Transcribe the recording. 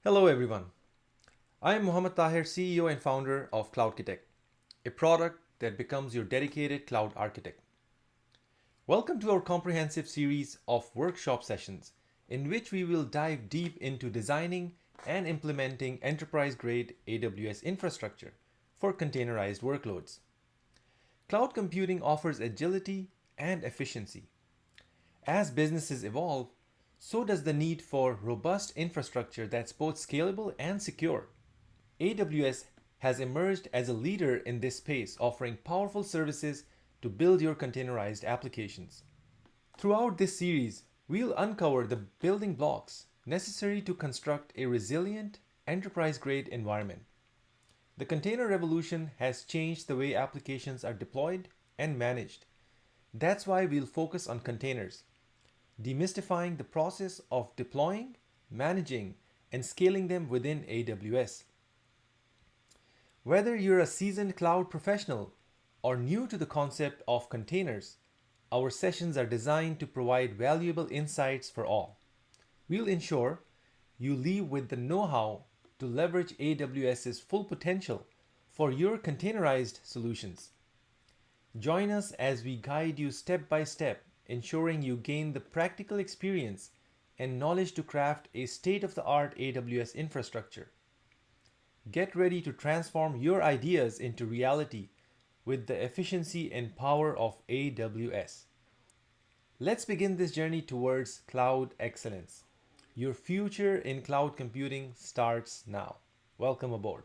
Hello everyone. I am Mohammed Tahir, CEO and founder of CloudKitect, a product that becomes your dedicated cloud architect. Welcome to our comprehensive series of workshop sessions in which we will dive deep into designing and implementing enterprise-grade AWS infrastructure for containerized workloads. Cloud computing offers agility and efficiency. As businesses evolve, so does the need for robust infrastructure that's both scalable and secure. AWS has emerged as a leader in this space, offering powerful services to build your containerized applications. Throughout this series, we'll uncover the building blocks necessary to construct a resilient, enterprise grade environment. The container revolution has changed the way applications are deployed and managed. That's why we'll focus on containers, demystifying the process of deploying, managing, and scaling them within AWS. Whether you're a seasoned cloud professional or new to the concept of containers, our sessions are designed to provide valuable insights for all. We'll ensure you leave with the know how to leverage AWS's full potential for your containerized solutions. Join us as we guide you step by step, ensuring you gain the practical experience and knowledge to craft a state of the art AWS infrastructure. Get ready to transform your ideas into reality with the efficiency and power of AWS. Let's begin this journey towards cloud excellence. Your future in cloud computing starts now. Welcome aboard.